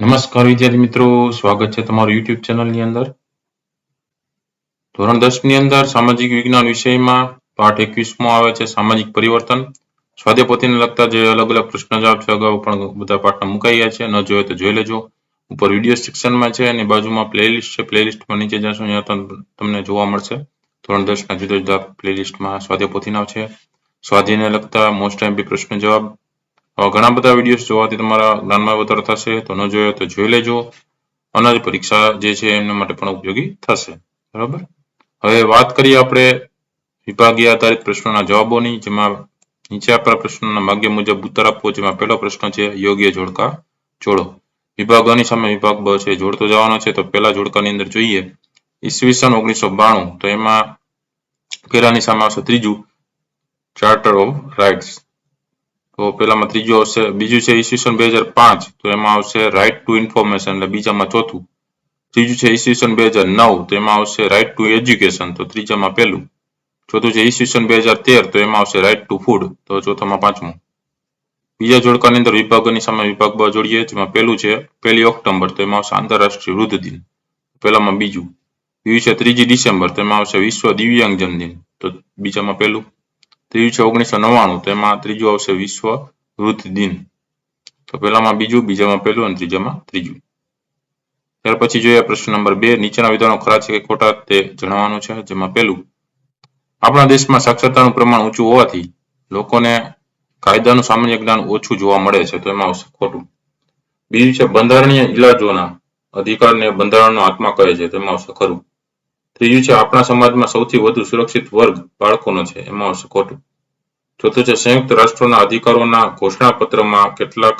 નમસ્કાર વિદ્યાર્થી મિત્રો, સ્વાગત છે તમારું યુટ્યુબ ચેનલની અંદર. ધોરણ 10 ની અંદર સામાજિક વિજ્ઞાન વિષયમાં પાઠ 21 આવે છે સામાજિક પરિવર્તન. સ્વાધ્યાય પોથીને લગતા જે અલગ અલગ પ્રશ્ન જવાબ છે અગાઉ પણ બધા પાઠના મુકાઈ ગયા છે, ન જોયો તો જોઈ લેજો. ઉપર વિડીયો સેક્શનમાં છે અને બાજુમાં પ્લેલિસ્ટ છે, પ્લેલિસ્ટમાં નીચે જશો અહીંયા તમને જોવા મળશે. ધોરણ 10 ના જુદા જુદા પ્લેલિસ્ટમાં સ્વાધ્યાય પોથીના છે, સ્વાધ્યાયને લગતા મોસ્ટ એમપી પ્રશ્ન જવાબ. ઘણા બધા વિડીયોઝ જોવાથી તમારા જ્ઞાનમાં વધારો થશે, તો ન જોયો તો જોઈ લેજો. અને પરીક્ષા જે છે એમના માટે પણ ઉપયોગી થશે. બરાબર. હવે વાત કરીએ આપણે વિભાગીય આધારિત પ્રશ્નોના જવાબોની, જેમાં નીચે આપેલા પ્રશ્નોના માગ્ય મુજબ ઉત્તર આપવો. જેમાં પહેલો પ્રશ્ન છે યોગ્ય જોડકા જોડો. વિભાગ અ ની સામે વિભાગ બ છે જોડતો જવાનો છે. તો પહેલા જોડકાની અંદર જોઈએ ઈસવીસન 1992, તો એમાં પહેલાની સામે આવશે ત્રીજું ચાર્ટર ઓફ રાઇટ્સ. તો પેલામાં ત્રીજું આવશે. બીજું છે ઈસવીસન 2005, તો એમાં આવશે રાઇટ ટુ ઇન્ફોર્મેશન, એટલે બીજામાં ચોથું. ત્રીજું છે ઈસવીસન 2009, તો એમાં આવશે રાઇટ ટુ એજ્યુકેશન, તો ત્રીજામાં પહેલું. ચોથું છે ઈસવીસન 2013, તો એમાં આવશે રાઇટ ટુ ફૂડ, તો ચોથામાં પાંચમું. બીજા જોડકાની અંદર વિભાગની સામે વિભાગ બ જોડીએ, જેમાં પહેલું છે 1 ઓક્ટોબર, તો એમાં આવશે આંતરરાષ્ટ્રીય વૃદ્ધ દિન, પહેલામાં બીજું. બીજું છે 3 ડિસેમ્બર, તો એમાં આવશે વિશ્વ દિવ્યાંગજન દિન, તો બીજામાં પહેલું. ત્રીજું છે 1999, તો એમાં ત્રીજું આવશે વિશ્વ વૃદ્ધ દિન, તો પહેલામાં બીજું, બીજામાં પહેલું અને ત્રીજામાં ત્રીજું. ત્યાર પછી જોઈએ પ્રશ્ન નંબર 2. નીચેના વિધાનો ખરા છે કે ખોટા તે જણાવવાનું છે. જેમાં પહેલું, આપણા દેશમાં સાક્ષરતાનું પ્રમાણ ઊંચું હોવાથી લોકોને કાયદાનું સામાન્ય જ્ઞાન ઓછું જોવા મળે છે, તો એમાં આવશે ખોટું. બીજું છે બંધારણીય ઇલાજોના અધિકારને બંધારણનો આત્મા કહે છે, તેમાં આવશે ખરું. ત્રીજું છે આપણા સમાજમાં સૌથી વધુ સુરક્ષિત વર્ગ બાળકોનો છે, એમાં આવશે ખોટું. ચોથું છે સંયુક્ત રાષ્ટ્રોના અધિકારોના ઘોષણાપત્રમાં કેટલાક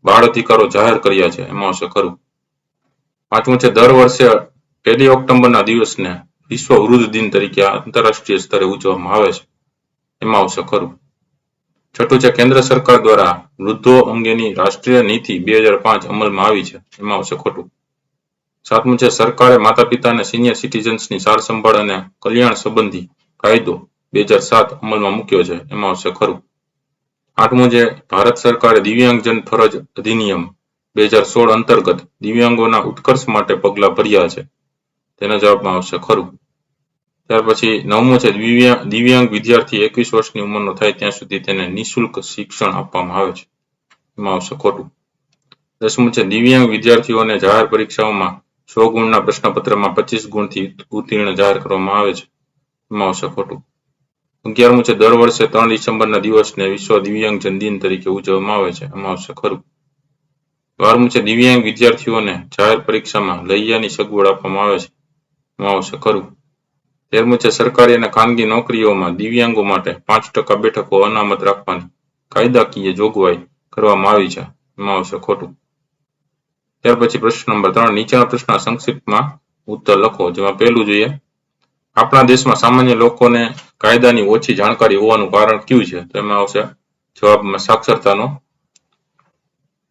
બાળ અધિકારો જાહેર કર્યા છે, એમાં આવશે ખરું. પાંચમું છે દર વર્ષે 1 ઓક્ટોબરના દિવસને વિશ્વ વૃદ્ધ દિન તરીકે આંતરરાષ્ટ્રીય સ્તરે ઉજવવામાં આવે છે, એમાં આવશે ખરું. છઠ્ઠું છે કેન્દ્ર સરકાર દ્વારા વૃદ્ધો અંગેની રાષ્ટ્રીય નીતિ 2005 અમલમાં આવી છે, એમાં આવશે ખોટું. સાતમું છે સરકારે માતા પિતા અને સિનિયર સિટીઝન્સની સાર સંભાળ અને કલ્યાણ સંબંધી કાયદો 2007 અમલમાં મૂક્યો છે, એમાં આવશે ખરું. આઠમું છે ભારત સરકારે દિવ્યાંગજન ફરજ અધિનિયમ 2016 અંતર્ગત દિવ્યાંગોના ઉત્કર્ષ માટે પગલાં ભર્યા છે, તેના જવાબમાં આવશે ખરું. ત્યાર પછી નવમું છે દિવ્યાંગ વિદ્યાર્થી 21 વર્ષની ઉંમરનો થાય ત્યાં સુધી તેને નિઃશુલ્ક શિક્ષણ આપવામાં આવે છે, એમાં આવશે ખોટું. દસમું છે દિવ્યાંગ વિદ્યાર્થીઓને જાહેર પરીક્ષાઓમાં 100 ગુણના પ્રશ્નપત્રમાં 25 ગુણથી ઉત્તીર્ણ જાહેર કરવામાં આવે છે, એમાં આવશે ખોટું. 11મું છે દર વર્ષે 3 ડિસેમ્બરના દિવસને વિશ્વ દિવ્યાંગજન દિન તરીકે ઉજવવામાં આવે છે, એમાં આવશે ખરું. 12મું છે દિવ્યાંગ વિદ્યાર્થીઓને જાહેર પરીક્ષામાં લૈયાની સગવડ આપવામાં આવે છે, એમાં આવશે ખરું. 13મું છે સરકારી અને ખાનગી નોકરીઓમાં દિવ્યાંગો માટે 5% બેઠકો અનામત રાખવાની કાયદાકીય જોગવાઈ કરવામાં આવી છે, એમાં આવશે ખોટું. ત્યાર પછી પ્રશ્ન નંબર 3. નીચેના પ્રશ્નના સંક્ષિપ્તમાં ઉત્તર લખો. જેમાં પહેલું જોઈએ આપણા દેશમાં સામાન્ય લોકોને કાયદાની ઓછી જાણકારી હોવાનું કારણ કયું છે, તો એમાં આવશે જવાબમાં સાક્ષરતાનો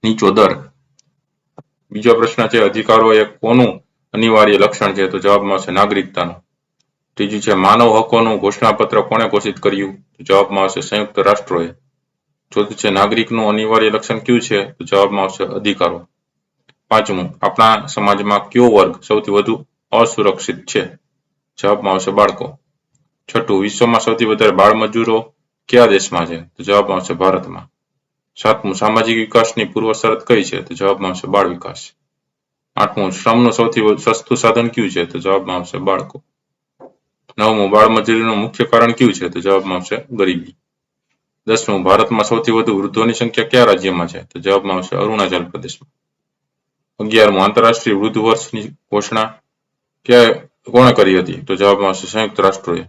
નીચો દર. બીજો પ્રશ્ન છે અધિકારો એ કોનું અનિવાર્ય લક્ષણ છે, તો જવાબમાં આવશે નાગરિકતાનો. ત્રીજું છે માનવ હકોનું ઘોષણાપત્ર કોણે ઘોષિત કર્યું, તો જવાબમાં આવશે સંયુક્ત રાષ્ટ્રોએ. ચોથું છે નાગરિકનું અનિવાર્ય લક્ષણ કયું છે, તો જવાબમાં આવશે અધિકારો. પાંચમું આપણા સમાજમાં કયો વર્ગ સૌથી વધુ અસુરક્ષિત છે, જવાબમાં આવશે બાળકો. છઠ્ઠું વિશ્વમાં સૌથી વધારે બાળ મજૂરો કયા દેશમાં છે, તો જવાબમાં આવશે ભારતમાં. સાતમું સામાજિક વિકાસની પૂર્વ શરત કઈ છે, તો જવાબમાં આવશે બાળ વિકાસ. આઠમું શ્રમનું સૌથી સસ્તું સાધન કયું છે, તો જવાબમાં આવશે બાળકો. નવમું બાળ મજૂરીનું મુખ્ય કારણ કયું છે, તો જવાબમાં આવશે ગરીબી. 10મું ભારતમાં સૌથી વધુ વૃદ્ધોની સંખ્યા કયા રાજ્યમાં છે, તો જવાબમાં આવશે અરુણાચલ પ્રદેશમાં. 11મું આંતરરાષ્ટ્રીય વૃદ્ધ વર્ષની ઘોષણા કોણે કરી હતી, તો જવાબમાં આવશે સંયુક્ત રાષ્ટ્રોએ.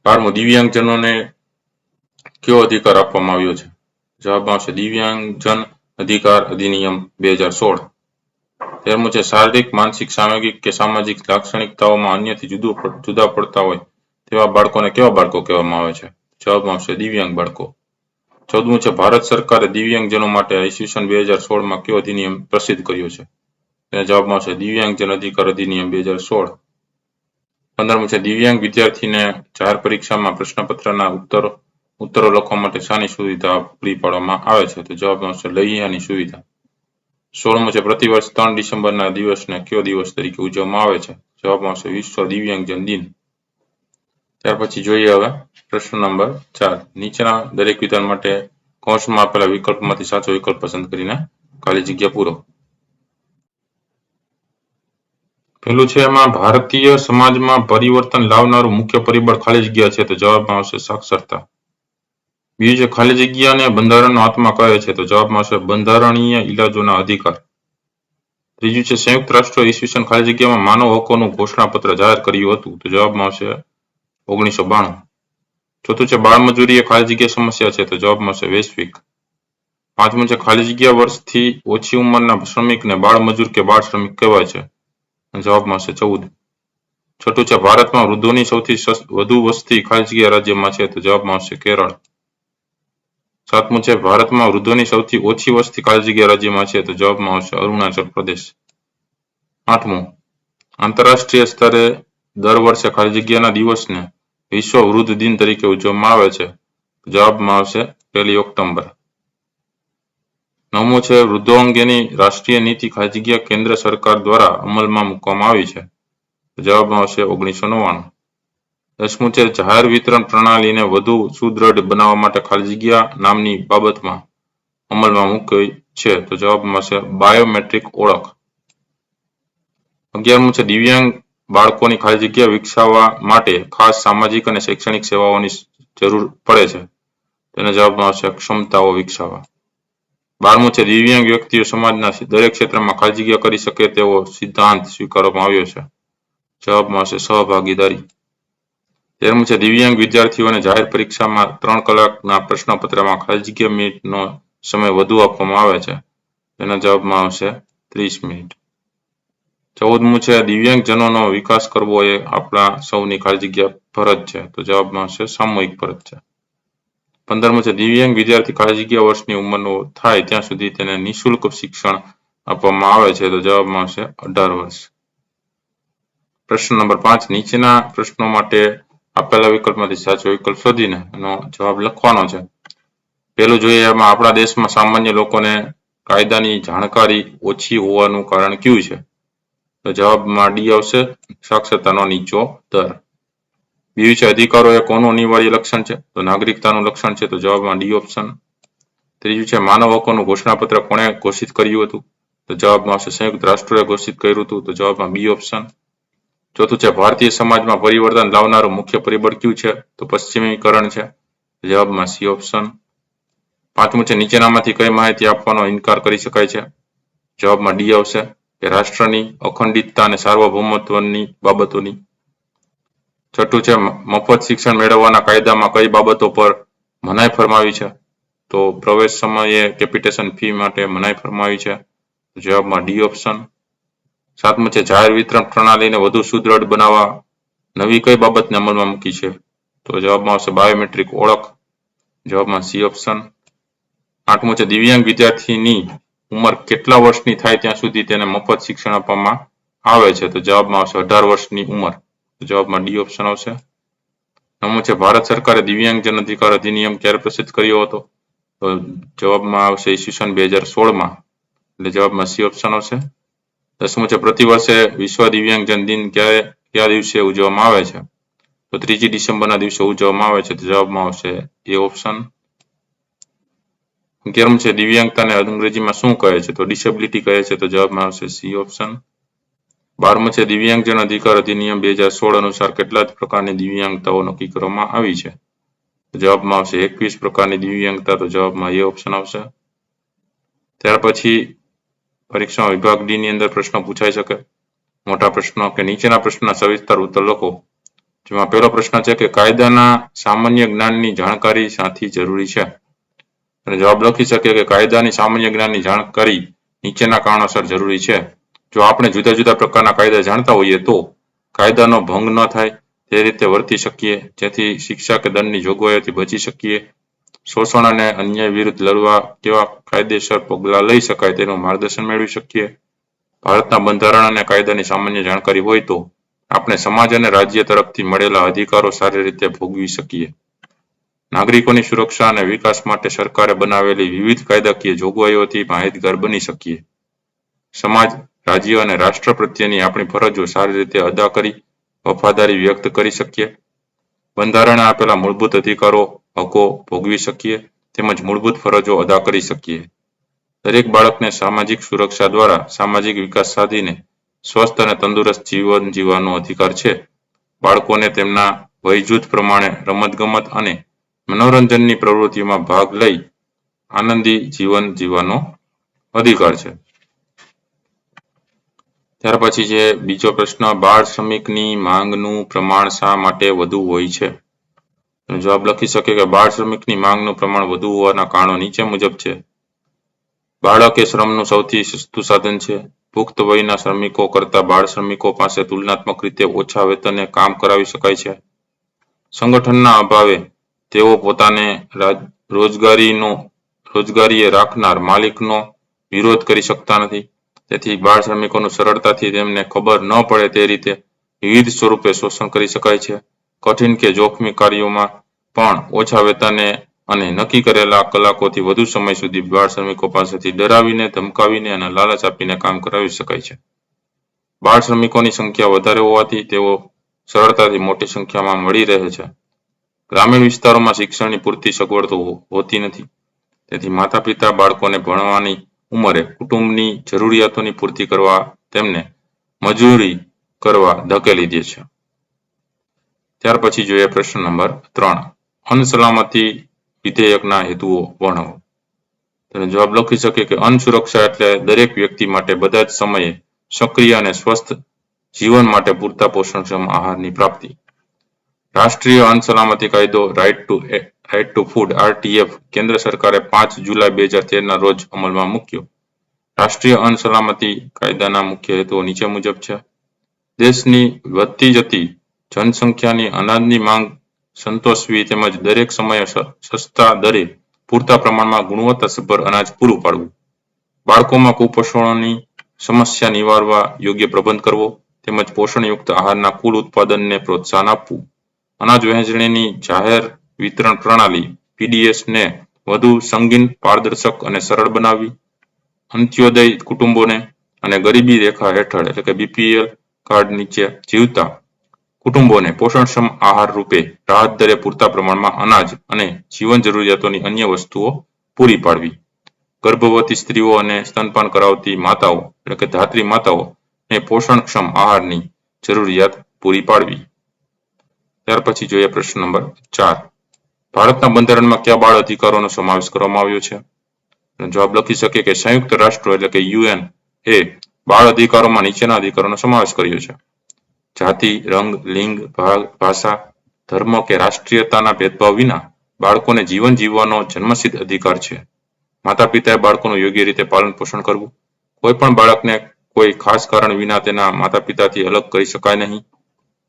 12મું દિવ્યાંગજનોને કયો અધિકાર આપવામાં આવ્યો છે, જવાબમાં આવશે દિવ્યાંગજન અધિકાર અધિનિયમ 2016. 13મું છે શારીરિક માનસિક સામાજિક કે સામાજિક લાક્ષણિકતાઓમાં અન્યથી જુદા પડતા હોય તેવા બાળકોને કેવા બાળકો કહેવામાં આવે છે, જવાબમાં આવશે દિવ્યાંગ બાળકો. 14મું છે ભારત સરકારે દિવ્યાંગજનો માટે ઈસવીસન 2016માં કયો અધિનિયમ પ્રસિદ્ધ કર્યો છે, તેના જવાબમાં આવશે દિવ્યાંગજન અધિકાર અધિનિયમ 2016. 15મું છે દિવ્યાંગ વિદ્યાર્થીને જાહેર પરીક્ષામાં પ્રશ્નપત્રના ઉત્તરો લખવા માટે શાની સુવિધા પૂરી પાડવામાં આવે છે, તો જવાબમાં આવશે લૈયાની સુવિધા. 16મો છે પ્રતિવર્ષ 3 ડિસેમ્બરના દિવસને કયો દિવસ તરીકે ઉજવવામાં આવે છે? જવાબમાં આવશે વિશ્વ દિવ્યાંગજન દિન. ત્યાર પછી જોઈએ હવે પ્રશ્ન નંબર 4. નીચેના દરેક વિધાન માટે કૌંસમાં આપેલા વિકલ્પમાંથી સાચો વિકલ્પ પસંદ કરીને ખાલી જગ્યા પૂરો. પેલું છે એમાં ભારતીય સમાજમાં પરિવર્તન લાવનારું મુખ્ય પરિબળ ખાલી જગ્યા છે તો જવાબમાં આવશે સાક્ષરતા. બીજું છે ખાલી જગ્યાને બંધારણનો આત્મા કહે છે તો જવાબમાં આવશે બંધારણીય ઇલાજોના અધિકાર. ત્રીજું છે સંયુક્ત રાષ્ટ્ર ઈસવીસન ખાલી જગ્યામાં માનવ હકોનું ઘોષણાપત્ર જાહેર કર્યું હતું તો જવાબમાં આવશે 1992. ચોથું છે બાળમજૂરી એ ખાલી જગ્યા સમસ્યા છે તો જવાબમાં આવશે વૈશ્વિક. પાંચમું છે ખાલી જગ્યા વર્ષથી ઓછી ઉંમરના શ્રમિકને બાળમજૂર કે બાળ શ્રમિક કહેવાય છે જવાબમાં આવશે 14. છઠ્ઠું છે ભારતમાં વૃદ્ધોની સૌથી વધુ વસ્તી ખાલી જગ્યા રાજ્યમાં છે તો જવાબમાં આવશે કેરળ. સાતમું છે ભારતમાં વૃદ્ધોની સૌથી ઓછી વસ્તી ખાલી જગ્યા રાજ્યમાં છે તો જવાબમાં આવશે અરુણાચલ પ્રદેશ. આઠમું આંતરરાષ્ટ્રીય સ્તરે દર વર્ષે ખાલી જગ્યાના દિવસને વિશ્વ વૃદ્ધ દિન તરીકે ઉજવવામાં આવે છે જવાબમાં આવશે 1 ઓક્ટોબર. નવમું છે વૃદ્ધો અંગેની રાષ્ટ્રીય નીતિ ખાલી જગ્યા કેન્દ્ર સરકાર દ્વારા અમલમાં મૂકવામાં આવી છે જવાબમાં આવશે 1999. 10મું છે જાહેર વિતરણ પ્રણાલીને વધુ સુદ્રઢ બનાવવા માટે ખાલી જગ્યા નામની બાબતમાં અમલમાં મૂકી છે તો જવાબમાં આવશે બાયોમેટ્રિક ઓળખ. 11મું છે દિવ્યાંગ બાળકોની ખાલી જગ્યા વિકસાવવા માટે ખાસ સામાજિક અને શૈક્ષણિક સેવાઓની જરૂર પડે છે તેનો જવાબમાં આવશે ક્ષમતાઓ વિકસાવવા. 12મું છે દિવ્યાંગ વ્યક્તિઓ સમાજના દરેક ક્ષેત્રમાં ખાલી જગ્યા કરી શકે તેવો સિદ્ધાંત સ્વીકારવામાં આવ્યો છે જવાબમાં આવશે સહભાગીદારી. 13મું છે દિવ્યાંગ વિદ્યાર્થીઓને જાહેર પરીક્ષામાં 3 કલાકના પ્રશ્નપત્રમાં ખાલી જગ્યા મિનિટનો સમય વધુ આપવામાં આવે છે તેના જવાબમાં આવશે 30 મિનિટ. 14મું છે દિવ્યાંગજનોનો વિકાસ કરવો એ આપણા સૌની ખાલી જગ્યા ફરજ છે તો જવાબમાં આવશે સામૂહિક ફરજ છે. 15મું છે દિવ્યાંગ વિદ્યાર્થી ખાલી જગ્યા વર્ષની ઉંમરનો થાય ત્યાં સુધી તેને નિઃશુલ્ક શિક્ષણ આપવામાં આવે છે તો જવાબમાં આવશે 18 વર્ષ. પ્રશ્ન નંબર 5. નીચેના પ્રશ્નો માટે આપેલા વિકલ્પમાંથી સાચો વિકલ્પ શોધીને એનો જવાબ લખવાનો છે. પહેલું જોઈએ એમાં આપણા દેશમાં સામાન્ય લોકોને કાયદાની જાણકારી ઓછી હોવાનું કારણ કયું છે તો જવાબમાં ડી આવશે સાક્ષરતાનો નીચો દર. બીજું છે અધિકારો એ કોનું અનિવાર્ય લક્ષણ છે તો નાગરિકતાનું લક્ષણ છે તો જવાબમાં ડી ઓપ્શન. ત્રીજું છે માનવ હકોનું ઘોષણાપત્ર કોણે ઘોષિત કર્યું હતું તો જવાબમાં આવશે સંયુક્ત રાષ્ટ્રોએ ઘોષિત કર્યું હતું તો જવાબમાં બી ઓપ્શન. ચોથું છે ભારતીય સમાજમાં પરિવર્તન લાવનારું મુખ્ય પરિબળ કયું છે તો પશ્ચિમીકરણ છે જવાબમાં સી ઓપ્શન. પાંચમું છે નીચેનામાંથી કઈ માહિતી આપવાનો ઇનકાર કરી શકાય છે જવાબમાં ડી આવશે કે રાષ્ટ્રની અખંડિતતા અને સાર્વભૌમત્વની બાબતોની. છઠ્ઠું છે મફત શિક્ષણ મેળવવાના કાયદામાં કઈ બાબતો પર મનાઈ ફરમાવી છે તો પ્રવેશ સમયે કેપિટેશન ફી માટે મનાઈ ફરમાવી છે જવાબમાં ડી ઓપ્શન. સાતમું છે જાહેર વિતરણ પ્રણાલીને વધુ સુદ્રઢ બનાવવા નવી કઈ બાબતને અમલમાં મૂકી છે તો જવાબમાં આવશે બાયોમેટ્રિક ઓળખ જવાબમાં સી ઓપ્શન. આઠમું છે દિવ્યાંગ વિદ્યાર્થીની ઉંમર કેટલા વર્ષની થાય ત્યાં સુધી તેને મફત શિક્ષણ આપવામાં આવે છે તો જવાબમાં આવશે 18 વર્ષની ઉંમર જવાબમાં ડી ઓપ્શન આવશે. નવમું છે ભારત સરકારે દિવ્યાંગજન અધિકાર અધિનિયમ ક્યારે પ્રસિદ્ધ કર્યો હતો તો જવાબમાં આવશે ઈસવીસન 2016માં એટલે જવાબમાં સી ઓપ્શન આવશે. 10મું છે પ્રતિવર્ષે વિશ્વ દિવ્યાંગજન દિન કયા દિવસે ઉજવવામાં આવે છે તો 3 ડિસેમ્બરના દિવસે ઉજવવામાં આવે છે તો જવાબમાં આવશે એ ઓપ્શન. 11મું છે દિવ્યાંગતાને અંગ્રેજીમાં શું કહે છે તો ડિસેબિલિટી કહે છે તો જવાબમાં આવશે સી ઓપ્શન. 12મું છે દિવ્યાંગજન અધિકાર અધિનિયમ 2016 અનુસાર કેટલા પ્રકારની દિવ્યાંગતાઓ નક્કી કરવામાં આવી છે તો જવાબમાં આવશે 21 પ્રકારની દિવ્યાંગતા તો જવાબમાં એ ઓપ્શન આવશે. ત્યાર પછી પરીક્ષા વિભાગ ડી ની અંદર પ્રશ્ન પૂછાઈ શકે. મોટા પ્રશ્નો કે નીચેના પ્રશ્નના સવિસ્તર ઉત્તર લખો. જેમાં પહેલો પ્રશ્ન છે કે કાયદાના સામાન્ય જ્ઞાનની જાણકારી સાથી જરૂરી છે અને જવાબ લખી શકે કે કાયદાની સામાન્ય જ્ઞાનની જાણકારી નીચેના કારણોસર જરૂરી છે. જો આપણે જુદા જુદા પ્રકારના કાયદા જાણતા હોઈએ તો કાયદાનો ભંગ ન થાય તે રીતે વર્તી શકીએ જેથી શિક્ષા કે દંડની જોગવાઈઓથી બચી શકીએ. શોષણ અને અન્યાય વિરુદ્ધ લડવા કેવા કાયદેસર પગલાં લઈ શકાય તેનું માર્ગદર્શન મેળવી શકીએ. ભારતના બંધારણ અને કાયદાની સામાન્ય જાણકારી હોય તો આપણે સમાજ અને રાજ્ય તરફથી મળેલા અધિકારો સારી રીતે ભોગવી શકીએ. નાગરિકોની સુરક્ષા અને વિકાસ માટે સરકારે બનાવેલી વિવિધ કાયદાકીય જોગવાઈઓથી માહિતગાર બની શકીએ. સમાજ, રાજ્ય અને રાષ્ટ્ર પ્રત્યેની આપણી ફરજો સારી રીતે અદા કરી વફાદારી વ્યક્ત કરી શકીએ, બંધારણે આપેલા મૂળભૂત અધિકારો, હકો ભોગવી શકીએ તેમજ મૂળભૂત ફરજો અદા કરી શકીએ. દરેક બાળકને સામાજિક સુરક્ષા દ્વારા સામાજિક વિકાસ સાધીને સ્વસ્થ અને તંદુરસ્ત જીવન જીવવાનો અધિકાર છે. બાળકોને તેમના વય જૂથ પ્રમાણે રમતગમત અને મનોરંજનની પ્રવૃત્તિઓમાં ભાગ લઈ આનંદી જીવન જીવવાનો અધિકાર છે. ત્યાર પછી છે બીજો પ્રશ્ન, બાળ શ્રમિકની માંગનું પ્રમાણ શા માટે વધુ હોય છે? જવાબ લખી શકે કે બાળ શ્રમિકની માંગનું પ્રમાણ વધુ હોવાના કારણો નીચે મુજબ છે. બાળક એ શ્રમનું સૌથી સસ્તું સાધન છે. પુખ્ત વયના શ્રમિકો કરતા બાળ શ્રમિકો પાસે તુલનાત્મક રીતે ઓછા વેતને કામ કરાવી શકાય છે. સંગઠનના અભાવે તેઓ પોતાને રોજગારીએ રાખનાર માલિકનો વિરોધ કરી શકતા નથી. તેથી બાળ શ્રમિકોનું સરળતાથી તેમને ખબર ન પડે તે રીતે વિવિધ સ્વરૂપે શોષણ કરી શકાય છે. કઠિન કે જોખમી કાર્યોમાં પણ ઓછા વેતને અને નક્કી કરેલા કલાકોથી વધુ સમય સુધી બાળ શ્રમિકો પાસેથી ડરાવીને, ધમકાવીને અને લાલચ આપીને કામ કરાવી શકાય છે. બાળ શ્રમિકોની સંખ્યા વધારે હોવાથી તેઓ સરળતાથી મોટી સંખ્યામાં મળી રહે છે. ગ્રામીણ વિસ્તારોમાં શિક્ષણની પૂરતી સગવડ હોતી નથી. તેથી માતા પિતા બાળકોને ભણવાની ઉંમરે કુટુંબની જરૂરિયાતોની પૂર્તિ કરવા તેમને મજૂરી કરવા ધકેલી દે છે. ત્યાર પછી જોઈએ પ્રશ્ન નંબર 3, અન્નસલામતી વિધેયકના હેતુઓ વર્ણવો. તો જવાબ લખી શકે કે અન્ન સુરક્ષા એટલે દરેક વ્યક્તિ માટે બધા જ સમયે સક્રિય અને સ્વસ્થ જીવન માટે પૂરતા પોષણક્ષમ આહારની પ્રાપ્તિ. રાષ્ટ્રીય અન્ન સલામતી કાયદો રાઇટ ટુ ફૂડ RTF કેન્દ્ર સરકારે 5 જુલાઈ 2013ના રોજ અમલમાં મૂક્યો. રાષ્ટ્રીય અન્ન સલામતી કાયદાના મુખ્ય હેતુઓ નીચે મુજબ છે. દેશની વધતી જતી જનસંખ્યાની અનાજની માંગ સંતોષવી તેમજ દરેક સમયે સસ્તા દરે પૂરતા પ્રમાણમાં ગુણવત્તાસભર અનાજ પૂરું પાડવું. બાળકોમાં કુપોષણની સમસ્યા નિવારવા યોગ્ય પ્રબંધ કરવો તેમજ પોષણયુક્ત આહારના કુલ ઉત્પાદનને પ્રોત્સાહન આપવું. અનાજ વહેંચણીની જાહેર વિતરણ પ્રણાલી PDS ને વધુ સંગીન, પારદર્શક અને સરળ બનાવવી. અંત્યોદય કુટુંબોને અને ગરીબી રેખા હેઠળ એટલે કે BPL કાર્ડ નીચે જીવતા કુટુંબોને પોષણક્ષમ આહાર રૂપે રાહત દરે પૂરતા પ્રમાણમાં અનાજ અને જીવન જરૂરિયાતોની અન્ય વસ્તુઓ પૂરી પાડવી. ગર્ભવતી સ્ત્રીઓ અને સ્તનપાન કરાવતી માતાઓ એટલે કે ધાત્રી માતાઓને પોષણક્ષમ આહારની જરૂરિયાત પૂરી પાડવી. ત્યાર પછી જોઈએ પ્રશ્ન નંબર 4, ભારતના બંધારણમાં કયા બાળ અધિકારોનો સમાવેશ કરવામાં આવ્યો છે? જવાબ લખી શકે કે સંયુક્ત રાષ્ટ્રો એટલે કે UN એ બાળ અધિકારોમાં નીચેના અધિકારોનો સમાવેશ કર્યો છે. જાતિ, રંગ, લિંગ, ભાષા, ધર્મ કે રાષ્ટ્રીયતાના ભેદભાવ વિના બાળકોને જીવન જીવવાનો જન્મસિદ્ધ અધિકાર છે. માતા પિતાએ બાળકોનું યોગ્ય રીતે પાલન પોષણ કરવું. કોઈ પણ બાળકને કોઈ ખાસ કારણ વિના તેના માતા પિતાથી અલગ કરી શકાય નહીં.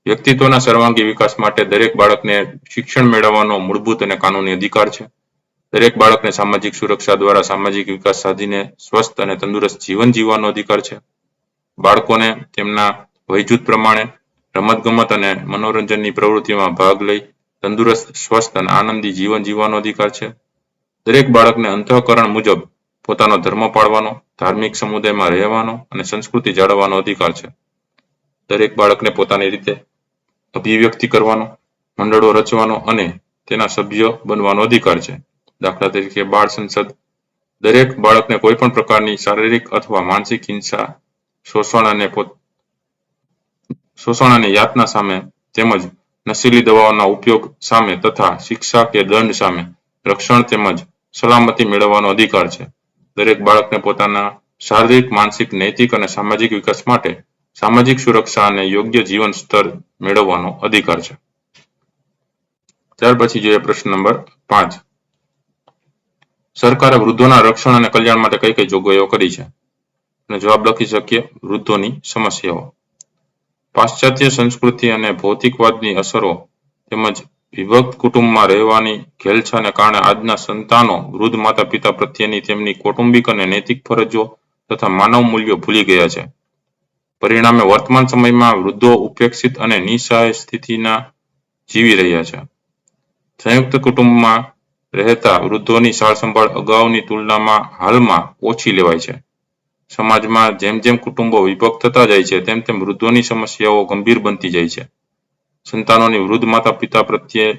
વ્યક્તિત્વના સર્વાંગી વિકાસ માટે દરેક બાળકને શિક્ષણ મેળવવાનો મૂળભૂત અને કાનૂની અધિકાર છે. દરેક બાળકને સામાજિક સુરક્ષા દ્વારા સામાજિક વિકાસ સાધીને સ્વસ્થ અને તંદુરસ્ત જીવન જીવવાનો અધિકાર છે. બાળકોને તેમના વયજૂથ પ્રમાણે રમતગમત અને મનોરંજનની પ્રવૃત્તિઓમાં ભાગ લઈ તંદુરસ્ત, સ્વસ્થ અને આનંદી જીવન જીવવાનો અધિકાર છે. દરેક બાળકને અંતઃકરણ મુજબ પોતાનો ધર્મ પાળવાનો, ધાર્મિક સમુદાયમાં રહેવાનો અને સંસ્કૃતિ જાળવવાનો અધિકાર છે. દરેક બાળકને પોતાની રીતે અભિવ્યક્તિ કરવાનો, મંડળો રચવાનો અને તેના સભ્ય બનવાનો અધિકાર છે. દાખલા તરીકે બાળ સંસદ. દરેક બાળકને કોઈ પણ પ્રકારની શારીરિક અથવા માનસિક હિંસા, શોષણ અને યાતના સામે તેમજ નશીલી દવાઓના ઉપયોગ સામે તથા શિક્ષા કે દંડ સામે રક્ષણ તેમજ સલામતી મેળવવાનો અધિકાર છે. દરેક બાળકને પોતાના શારીરિક, માનસિક, નૈતિક અને સામાજિક વિકાસ માટે સામાજિક સુરક્ષા અને યોગ્ય જીવન સ્તર મેળવવાનો અધિકાર છે. ત્યાર પછી જોઈએ પ્રશ્ન નંબર 5, સરકારે વૃદ્ધોના રક્ષણ અને કલ્યાણ માટે કઈ કઈ જોગવાઈઓ કરી છે? અને જવાબ લખી શકીએ વૃદ્ધોની સમસ્યાઓ. પાશ્ચાત્ય સંસ્કૃતિ અને ભૌતિકવાદની અસરો તેમજ વિભક્ત કુટુંબમાં રહેવાની ઘેલછાને કારણે આજના સંતાનો વૃદ્ધ માતા પિતા પ્રત્યેની તેમની કૌટુંબિક અને નૈતિક ફરજો તથા માનવ મૂલ્યો ભૂલી ગયા છે. પરિણામે વર્તમાન સમયમાં વૃદ્ધો ઉપેક્ષિત અને નિસહાય સ્થિતિના જીવી રહ્યા છે. સંયુક્ત કુટુંબમાં રહેતા વૃદ્ધોની સારસંભાળ અગાઉની તુલનામાં હાલમાં ઓછી લેવાય છે. સમાજમાં જેમ જેમ કુટુંબો વિભક્ત થતા જાય છે તેમ તેમ વૃદ્ધોની સમસ્યાઓ ગંભીર બનતી જાય છે. સંતાનોની વૃદ્ધ માતા પિતા પ્રત્યે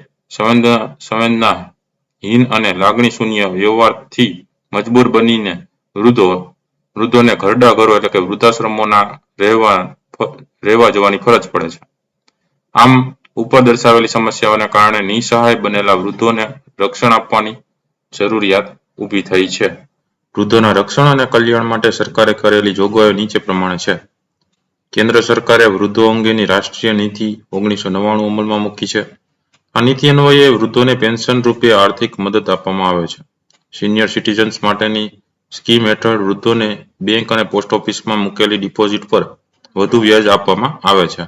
સંવેદનાહીન અને લાગણી શૂન્ય વ્યવહારથી મજબૂર બનીને વૃદ્ધોને ઘરડા ઘરો એટલે કે વૃદ્ધાશ્રમોના રહેવા જવાની ફરજ પડે છે. આમ ઉપર દર્શાવેલી સમસ્યાઓને કારણે નિસહાય બનેલા વૃદ્ધોને રક્ષણ આપવાની જરૂરિયાત ઊભી થઈ છે. વૃદ્ધોના રક્ષણ અને કલ્યાણ માટે સરકારે કરેલી જોગવાઈઓ નીચે પ્રમાણે છે. કેન્દ્ર સરકારે વૃદ્ધો અંગેની રાષ્ટ્રીય નીતિ 1999 અમલમાં મૂકી છે. આ નીતિ અન્વયે વૃદ્ધોને પેન્શન રૂપે આર્થિક મદદ આપવામાં આવે છે. સિનિયર સિટીઝન્સ માટેની સ્કીમ હેઠળ વૃદ્ધોને બેંક અને પોસ્ટ ઓફિસમાં મૂકેલી ડિપોઝિટ પર વધુ વ્યાજ આપવામાં આવે છે.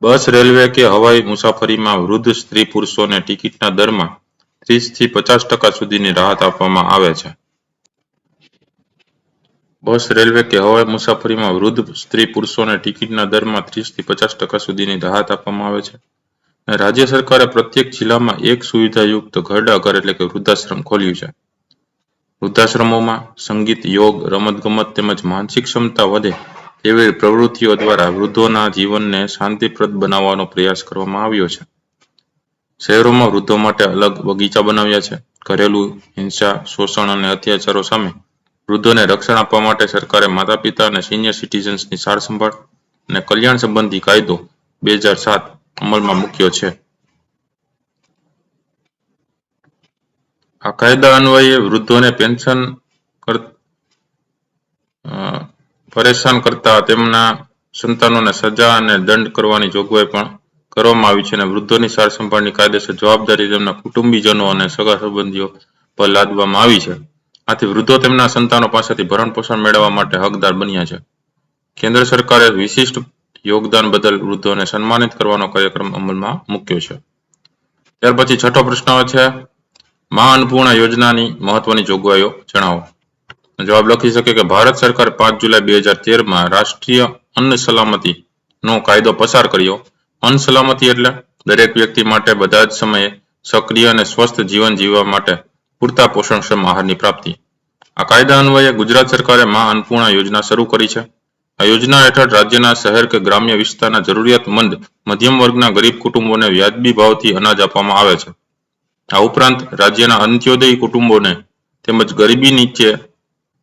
બસ, રેલવે કે હવાઈ મુસાફરીમાં વૃદ્ધ સ્ત્રી પુરુષોને ટિકિટના દરમાં 30 થી 50% સુધીની રાહત આપવામાં આવે છે. બસ, રેલવે કે હવાઈ મુસાફરીમાં વૃદ્ધ સ્ત્રી પુરુષોને ટિકિટના દરમાં 30 થી 50% સુધીની રાહત આપવામાં આવે છે. રાજ્ય સરકારે પ્રત્યેક જિલ્લામાં એક સુવિધાયુક્ત ઘરડા ઘર એટલે કે વૃદ્ધાશ્રમ ખોલ્યું છે. વૃદ્ધાશ્રમોમાં સંગીત, યોગ, રમતગમત તેમજ માનસિક ક્ષમતા વધે તેવી પ્રવૃત્તિઓ દ્વારા વૃદ્ધોના જીવનને શાંતિપ્રદ બનાવવાનો પ્રયાસ કરવામાં આવ્યો છે. શહેરોમાં વૃદ્ધો માટે અલગ બગીચા બનાવ્યા છે. ઘરેલું હિંસા, શોષણ અને અત્યાચારો સામે વૃદ્ધોને રક્ષણ આપવા માટે સરકારે માતા પિતા અને સિનિયર સિટીઝન્સની સાર સંભાળ અને કલ્યાણ સંબંધી કાયદો 2007 અમલમાં મૂક્યો છે. આ કાયદા અન્વયે વૃદ્ધોને પરેશાન કરતા તેમના સંતાનોને સજા અને દંડ કરવાની જોગવાઈ પણ કરવામાં આવી છે અને વૃદ્ધોની સાર સંભાળની કાયદેસર જવાબદારી તેમના કુટુંબીજનો અને સગા સંબંધીઓ પર લાદવામાં આવી છે. આથી વૃદ્ધો તેમના સંતાનો પાસેથી ભરણ પોષણ મેળવવા માટે હકદાર બન્યા છે. કેન્દ્ર સરકારે વિશિષ્ટ યોગદાન બદલ વૃદ્ધોને સન્માનિત કરવાનો કાર્યક્રમ અમલમાં મૂક્યો છે. ત્યાર પછી છઠ્ઠો પ્રશ્ન આવે છે, મા અન્નપૂર્ણા યોજનાની મહત્વની જોગવાઈઓ જણાવો. જવાબ લખી શકે કે ભારત સરકાર 5 જુલાઈ 2013માં રાષ્ટ્રીય અન્ન સલામતીનો કાયદો પસાર કર્યો. અન્ન સલામતી એટલે દરેક વ્યક્તિ માટે બધા જ સમયે સક્રિય અને સ્વસ્થ જીવન જીવવા માટે પૂરતા પોષણક્ષમ આહારની પ્રાપ્તિ. આ કાયદા અન્વયે ગુજરાત સરકારે મા અન્નપૂર્ણા યોજના શરૂ કરી છે. આ યોજના હેઠળ રાજ્યના શહેર કે ગ્રામ્ય વિસ્તારના જરૂરિયાતમંદ મધ્યમ વર્ગના ગરીબ કુટુંબોને વ્યાજબી ભાવથી અનાજ આપવામાં આવે છે. આ ઉપરાંત રાજ્યના અંત્યોદય કુટુંબોને તેમજ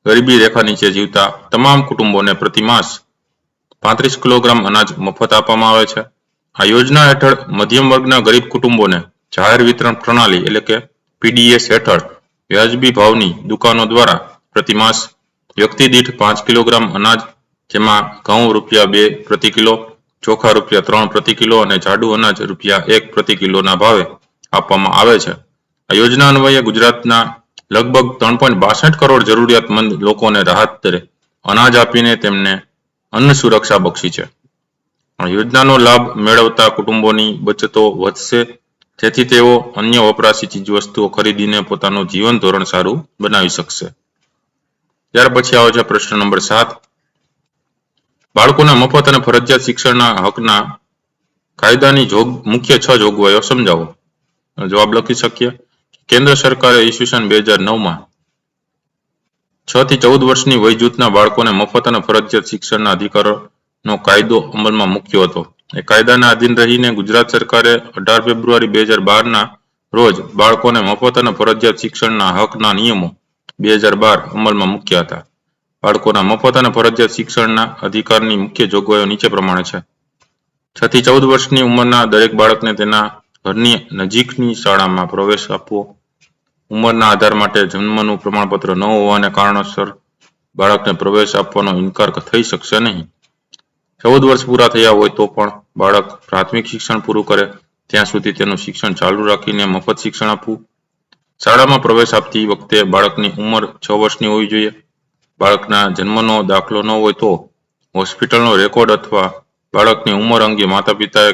ગરીબી રેખા નીચે જીવતા તમામ કુટુંબોને પ્રતિ માસ 35 કિલોગ્રામ અનાજ મફત આપવામાં આવે છે. આ યોજના હેઠળ મધ્યમ વર્ગના ગરીબ કુટુંબોને જાહેર વિતરણ પ્રણાલી એટલે કે PDS હેઠળ વ્યાજબી ભાવની દુકાનો દ્વારા પ્રતિ માસ વ્યક્તિ દીઠ 5 કિલોગ્રામ અનાજ, જેમાં ઘઉં ₹2 પ્રતિ કિલો, ચોખા ₹3 પ્રતિ કિલો અને જાડું અનાજ ₹1 પ્રતિ કિલોના ભાવે આપવામાં આવે છે. આ યોજના અન્વયે ગુજરાતના લગભગ 3.62 કરોડ જરૂરિયાતમંદ લોકોને રાહત દરે અનાજ આપીને તેમને અન્ન સુરક્ષા બક્ષી છે. આ યોજનાનો લાભ મેળવતા કુટુંબોની બચતો વધશે, જેથી તેઓ અન્ય વપરાશી ચીજવસ્તુઓ ખરીદીને પોતાનું જીવન ધોરણ સારું બનાવી શકશે. ત્યાર પછી આવે છે પ્રશ્ન નંબર 7, બાળકોના મફત અને ફરજિયાત શિક્ષણના હકના કાયદાની મુખ્ય 6 જોગવાઈઓ સમજાવો. જવાબ લખી શકીએ. કેન્દ્ર સરકારે ઈસવીસન 2009માં 6 થી 14 વર્ષની વય જૂથના બાળકોને મફત અને ફરજિયાત શિક્ષણના અધિકારનો કાયદો અમલમાં મૂક્યો હતો. એ કાયદાના આધીન રહીને ગુજરાત સરકારે 18 ફેબ્રુઆરી 2012ના રોજ બાળકોને મફત અને ફરજિયાત શિક્ષણના હકના નિયમો 2012 અમલમાં મૂક્યા હતા. બાળકોના મફત અને ફરજિયાત શિક્ષણના અધિકારની મુખ્ય જોગવાઈઓ નીચે પ્રમાણે છે. 6 થી 14 વર્ષની ઉંમરના દરેક બાળકને તેના ઘરની નજીકની શાળામાં પ્રવેશ આપવો. ઉંમરના આધાર માટે જન્મનું પ્રમાણપત્ર ન હોવાને કારણોસર બાળકને પ્રવેશ આપવાનો ઇનકાર થઈ શકશે નહીં. 14 વર્ષ પૂરા થયા હોય તો પણ બાળક પ્રાથમિક શિક્ષણ પૂરું કરે ત્યાં સુધી તેનું શિક્ષણ ચાલુ રાખીને મફત શિક્ષણ આપવું. શાળામાં પ્રવેશ આપતી વખતે બાળકની ઉંમર 6 વર્ષની હોવી જોઈએ. બાળકના જન્મનો દાખલો ન હોય તો હોસ્પિટલનો રેકોર્ડ અથવા બાળકની ઉંમર અંગે માતા પિતાએ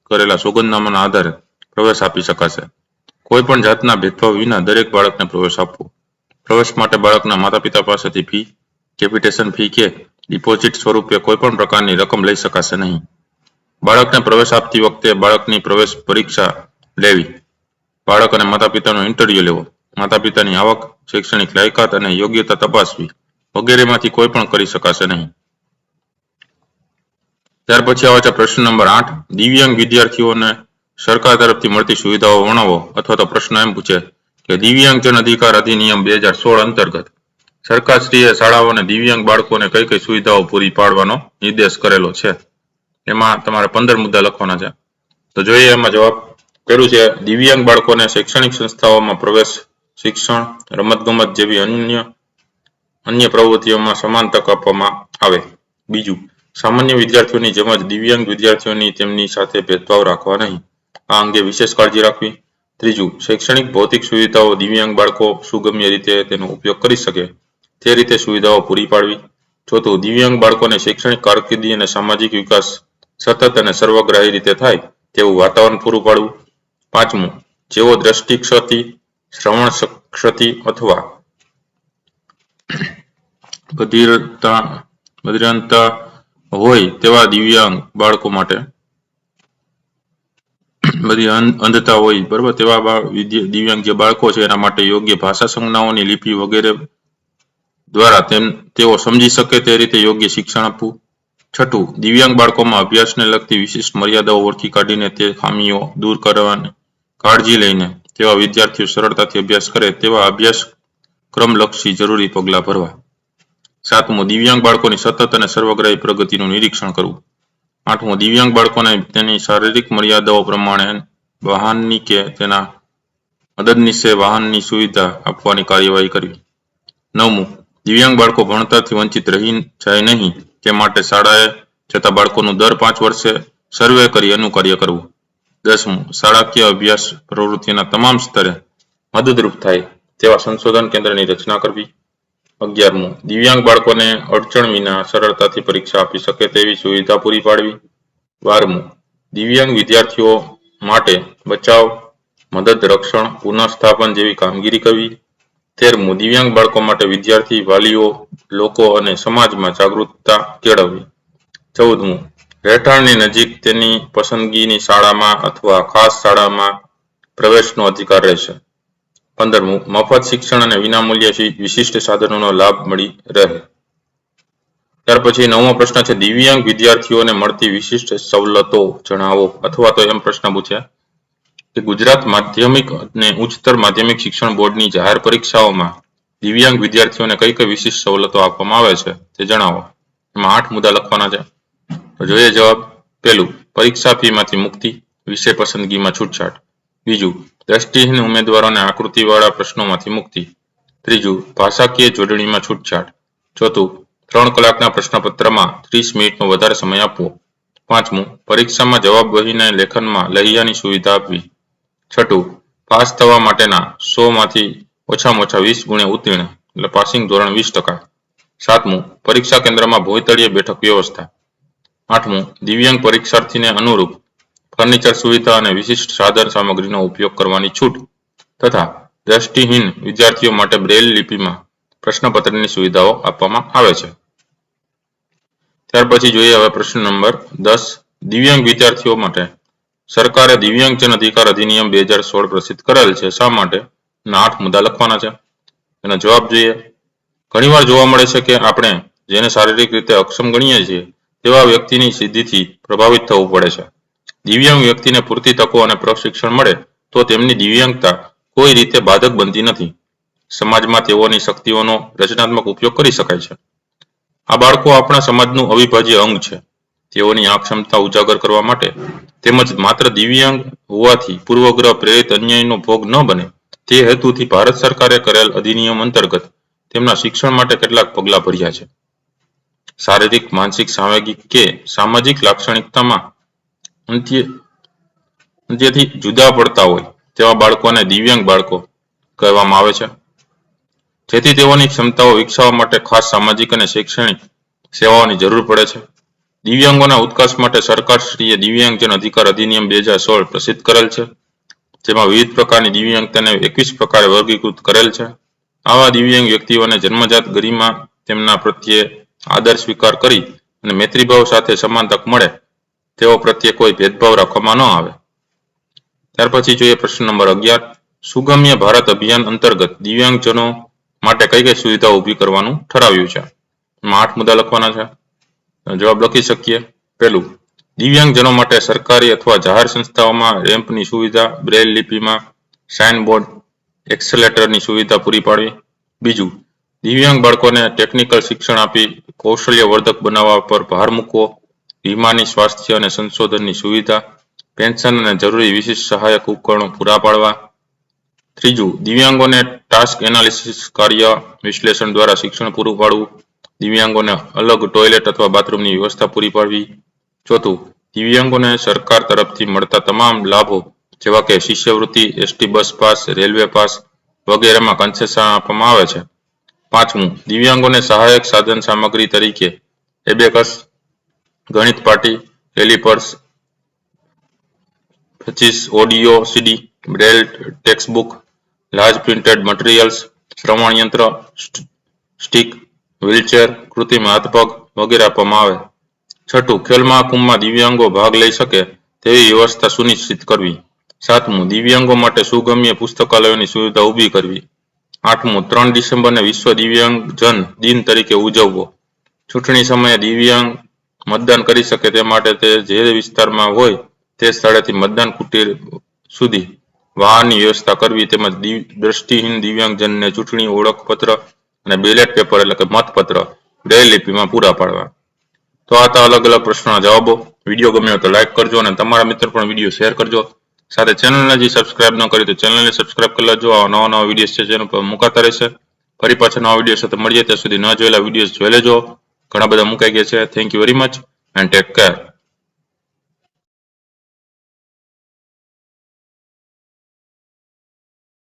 કરેલા સોગંદનામાના આધારે પ્રવેશ આપી શકાશે. કોઈ પણ જાતના ભેદભાવ વિના દરેક બાળકને પ્રવેશ આપવો. પ્રવેશ માટે બાળકના માતા પિતા પાસેથી ફી, કેપિટેશન ફી કે ડિપોઝિટ સ્વરૂપે કોઈ પણ પ્રકારની રકમ લઈ શકાશે નહીં. બાળકને પ્રવેશ આપતી વખતે બાળકની પ્રવેશ પરીક્ષા લેવી. બાળક અને માતા પિતાનો ઇન્ટરવ્યુ લેવો. માતા પિતાની આવક, શૈક્ષણિક લાયકાત અને યોગ્યતા તપાસવી. વગેરેમાંથી કોઈ પણ કરી શકાશે નહીં. ત્યાર પછી આવે છે પ્રશ્ન નંબર 8. દિવ્યાંગ વિદ્યાર્થીઓને સરકાર તરફથી મળતી સુવિધાઓ વર્ણવો. અથવા તો પ્રશ્ન એમ પૂછે કે દિવ્યાંગજન અધિકાર અધિનિયમ 2016 અંતર્ગત સરકારશ્રીએ શાળાઓને દિવ્યાંગ બાળકોને કઈ કઈ સુવિધાઓ પૂરી પાડવાનો નિર્દેશ કરેલો છે. એમાં તમારે 15 મુદ્દા લખવાના છે. તો જોઈએ એમાં જવાબ. પહેલું છે દિવ્યાંગ બાળકોને શૈક્ષણિક સંસ્થાઓમાં પ્રવેશ, શિક્ષણ, રમતગમત જેવી અન્ય પ્રવૃત્તિઓમાં સમાન તક આપવામાં આવે. બીજું, સામાન્ય વિદ્યાર્થીઓની જેમ જ દિવ્યાંગ વિદ્યાર્થીઓની તેમની સાથે ભેદભાવ રાખવા નહીં. આ અંગે વિશેષ કાળજી રાખવી. ત્રીજું, શૈક્ષણિક ભૌતિક સુવિધાઓ દિવ્યાંગ બાળકો સુગમ્ય રીતે તેનો ઉપયોગ કરી શકે તે રીતે સુવિધાઓ પૂરી પાડવી. ચોથું, દિવ્યાંગ બાળકોને શૈક્ષણિક કારકિર્દી અને સામાજિક વિકાસ સતત અને સર્વગ્રાહી રીતે થાય તેવું વાતાવરણ પૂરું પાડવું. પાંચમું, જેઓ દ્રષ્ટિ ક્ષતિ, શ્રવણ ક્ષતિ અથવા બધિરતા હોય તેવા દિવ્યાંગ બાળકો માટે બધી અંધતા હોય બરાબર તેવા દિવ્યાંગ જે બાળકો છે એના માટે યોગ્ય ભાષા સંજ્ઞાઓની લિપિ વગેરે દ્વારા તેઓ સમજી શકે તે રીતે યોગ્ય શિક્ષણ આપવું. છઠ્ઠું, દિવ્યાંગ બાળકોમાં અભ્યાસને લગતી વિશિષ્ટ મર્યાદાઓ ઓળખી કાઢીને તે ખામીઓ દૂર કરવાની કાળજી લઈને તેવા વિદ્યાર્થીઓ સરળતાથી અભ્યાસ કરે તેવા અભ્યાસક્રમલક્ષી જરૂરી પગલાં ભરવા. સાતમું, દિવ્યાંગ બાળકોની સતત અને સર્વગ્રાહી પ્રગતિનું નિરીક્ષણ કરવું. આઠમું, દિવ્યાંગ બાળકોને તેની શારીરિક મર્યાદાઓ પ્રમાણે વાહનની કે તેના મદદનીશે વાહનની સુવિધા આપવાની કાર્યવાહી કરવી. નવમું, દિવ્યાંગ બાળકો ભણતરથી વંચિત રહી જાય નહીં તે માટે શાળાએ જતા બાળકોનું દર 5 વર્ષે સર્વે કરી એનું કાર્ય કરવું. 10મું, શાળાકીય અભ્યાસ પ્રવૃત્તિના તમામ સ્તરે મદદરૂપ થાય તેવા સંશોધન કેન્દ્રની રચના કરવી. 11મું, દિવ્યાંગ બાળકોને અડચણ વિના સરળતાથી પરીક્ષા આપી શકે તેવી સુવિધા પૂરી પાડવી. 12મું, દિવ્યાંગ વિદ્યાર્થીઓ માટે બચાવ, મદદ, રક્ષણ, પુનઃસ્થાપન જેવી કામગીરી કરવી. 13મું, દિવ્યાંગ બાળકો માટે વિદ્યાર્થી, વાલીઓ, લોકો અને સમાજમાં જાગૃતતા કેળવવી. 14મું, રહેઠાણની નજીક તેની પસંદગીની શાળામાં અથવા ખાસ શાળામાં પ્રવેશનો અધિકાર રહેશે. 15મું, મફત શિક્ષણ અને વિનામૂલ્ય વિશિષ્ટ સાધનોનો લાભ મળી રહે. ત્યાર પછી 9મો પ્રશ્ન છે દિવ્યાંગ વિદ્યાર્થીઓને મળતી વિશિષ્ટ સવલતો જણાવો. અથવા તો એમ પ્રશ્ન પૂછ્યા કે ગુજરાત માધ્યમિક અને ઉચ્ચતર માધ્યમિક શિક્ષણ બોર્ડની જાહેર પરીક્ષાઓમાં દિવ્યાંગ વિદ્યાર્થીઓને કઈ કઈ વિશિષ્ટ સવલતો આપવામાં આવે છે તે જણાવો. એમાં 8 મુદ્દા લખવાના છે. તો જોઈએ જવાબ. પહેલું, પરીક્ષા ફીમાંથી મુક્તિ, વિષય પસંદગીમાં છૂટછાટ. બીજું, દ્રષ્ટિહીન ઉમેદવારોને આકૃતિવાળા પ્રશ્નોમાંથી મુક્તિ. ત્રીજું, ભાષાકીય જોડણીમાં છૂટછાટ. ચોથું, 3 કલાકના પ્રશ્નપત્રમાં 30 મિનિટનો વધારે સમય આપવો. પાંચમું, પરીક્ષામાં જવાબ વહીને લેખનમાં લહિયાની સુવિધા આપવી. છઠ્ઠું, પાસ થવા માટેના 100 માંથી ઓછામાં ઓછા 20 ગુણે ઉત્તીર્ણ એટલે પાસિંગ ધોરણ 20%. સાતમું, પરીક્ષા કેન્દ્રમાં ભોંયતળિયે બેઠક વ્યવસ્થા. આઠમું, દિવ્યાંગ પરીક્ષાર્થીને અનુરૂપ ફર્નિચર સુવિધા અને વિશિષ્ટ સાધન સામગ્રીનો ઉપયોગ કરવાની છૂટ તથા દ્રષ્ટિહીન વિદ્યાર્થીઓ માટે બ્રેલ લિપિમાં પ્રશ્નપત્રની સુવિધાઓ આપવામાં આવે છે. ત્યાર પછી જોઈએ હવે પ્રશ્ન નંબર 10. દિવ્યાંગ વિદ્યાર્થીઓ માટે સરકારે દિવ્યાંગજન અધિકાર અધિનિયમ 2016 પ્રસિદ્ધ કરેલ છે. શા માટે? 8 મુદ્દા લખવાના છે. એનો જવાબ જોઈએ. ઘણીવાર જોવા મળે છે કે આપણે જેને શારીરિક રીતે અક્ષમ ગણીએ છીએ તેવા વ્યક્તિની સિદ્ધિથી પ્રભાવિત થવું પડે છે. દિવ્યાંગ વ્યક્તિને પૂરતી તકો અને પ્રશિક્ષણ મળે તો તેમની દિવ્યાંગતા કોઈ રીતે બાધક બનતી નથી. સમાજમાં તેઓની શક્તિઓનો રચનાત્મક ઉપયોગ કરી શકાય છે. આ બાળકો આપણા સમાજનું અવિભાજ્ય અંગ છે. તેઓની આ ક્ષમતા ઉજાગર કરવા માટે તેમજ માત્ર દિવ્યાંગ હોવાથી પૂર્વગ્રહ પ્રેરિત અન્યાયનો ભોગ ન બને તે હેતુથી ભારત સરકારે કરેલ અધિનિયમ અંતર્ગત તેમના શિક્ષણ માટે કેટલાક પગલાં ભર્યા છે. શારીરિક, માનસિક, સાંવેગિક કે સામાજિક લાક્ષણિકતામાં અંત્યથી જુદા પડતા હોય તેવા બાળકોને દિવ્યાંગ બાળકો કહેવામાં આવે છે. જેથી તેઓની ક્ષમતાઓ વિકસાવવા માટે ખાસ સામાજિક અને શૈક્ષણિક સેવાઓની જરૂર પડે છે. દિવ્યાંગોના ઉત્કર્ષ માટે સરકારશ્રીએ દિવ્યાંગજન અધિકાર અધિનિયમ 2016 પ્રસિદ્ધ કરેલ છે. જેમાં વિવિધ પ્રકારની દિવ્યાંગતાને 21 પ્રકારે વર્ગીકૃત કરેલ છે. આવા દિવ્યાંગ વ્યક્તિઓને જન્મજાત ગરિમા તેમના પ્રત્યે આદર સ્વીકાર કરી અને મૈત્રીભાવ સાથે સમાન તક મળે તેઓ પ્રત્યે કોઈ ભેદભાવ રાખવામાં ન આવે. ત્યાર પછી જોઈએ પ્રશ્ન નંબર 11. સુગમ્ય ભારત અભિયાન અંતર્ગત દિવ્યાંગજનો માટે કઈ કઈ સુવિધાઓ ઊભી કરવાનું ઠરાવ્યું છે? એમાં 8 મુદ્દા લખવાના છે. જવાબ લખી શકીએ. પહેલું, દિવ્યાંગજનો માટે સરકારી અથવા જાહેર સંસ્થાઓમાં રેમ્પની સુવિધા, બ્રેઇલ લિપિમાં સાઇન બોર્ડ, એક્સેલેટરની સુવિધા પૂરી પાડવી. બીજું, દિવ્યાંગ બાળકોને ટેકનિકલ શિક્ષણ આપી કૌશલ્યવર્ધક બનાવવા પર ભાર મૂકવો, વીમાની, સ્વાસ્થ્ય અને સંશોધનની સુવિધા, પેન્શન અને જરૂરી વિશિષ્ટ સહાયક ઉપકરણો પૂરા પાડવા. ત્રીજું, દિવ્યાંગોને ટાસ્ક એનાલિસિસ કાર્ય વિશ્લેષણ દ્વારા શિક્ષણ પૂરું પાડવું, દિવ્યાંગોને અલગ ટોયલેટ અથવા બાથરૂમની વ્યવસ્થા પૂરી પાડવી. ચોથું, દિવ્યાંગોને સરકાર તરફથી મળતા તમામ લાભો જેવા કે શિષ્યવૃત્તિ, ST bus pass, railway pass વગેરેમાં કન્સેશન આપવામાં આવે છે. પાંચમું, દિવ્યાંગોને સહાયક સાધન સામગ્રી તરીકે એબેકસ, ગણિત પાટી, calipers, 25 audio CD, Braille textbook, large printed materials, શ્રવણ યંત્ર, સ્ટીક, વ્હીલચેર, કૃત્રિમ હાથ પગ વગેરે આપવામાં આવે. છઠ્ઠું, ખેલ મહાકુંભમાં દિવ્યાંગો ભાગ લઈ શકે તેવી વ્યવસ્થા સુનિશ્ચિત કરવી. સાતમું, દિવ્યાંગો માટે સુગમ્ય પુસ્તકાલયોની સુવિધા ઊભી કરવી. આઠમું, 3 ડિસેમ્બરને વિશ્વ દિવ્યાંગજન દિન તરીકે ઉજવવો. ચૂંટણી સમયે દિવ્યાંગ મતદાન કરી શકે તે માટે તે જે વિસ્તારમાં હોય તે સ્થળેથી મતદાન કુટીર સુધી વાહનની વ્યવસ્થા કરવી તેમજ દ્રષ્ટિહીન દિવ્યાંગજનને ચૂંટણી ઓળખપત્ર અને બેલેટ પેપર એટલે કે મતપત્ર બ્રેઇલ લિપિમાં પૂરા પાડવા. તો આ હતા અલગ અલગ પ્રશ્નોના જવાબો. વિડીયો ગમ્યો તો લાઈક કરજો અને તમારા મિત્ર પણ વિડીયો શેર કરજો. સાથે ચેનલને હજી સબસ્ક્રાઇબ ન કરી તો ચેનલને સબસ્ક્રાઇબ કરી લેજો. આવા નવા વિડીયો છે ચેનલ પર મુકાતા રહેશે. ફરી પાછા નવા વિડીયો સાથે મળીએ. ત્યાં સુધી ન જોયેલા વિડીયો જોઈ લેજો. ઘણા બધા મુકાઈ ગયા છે. Thank you very much and take care.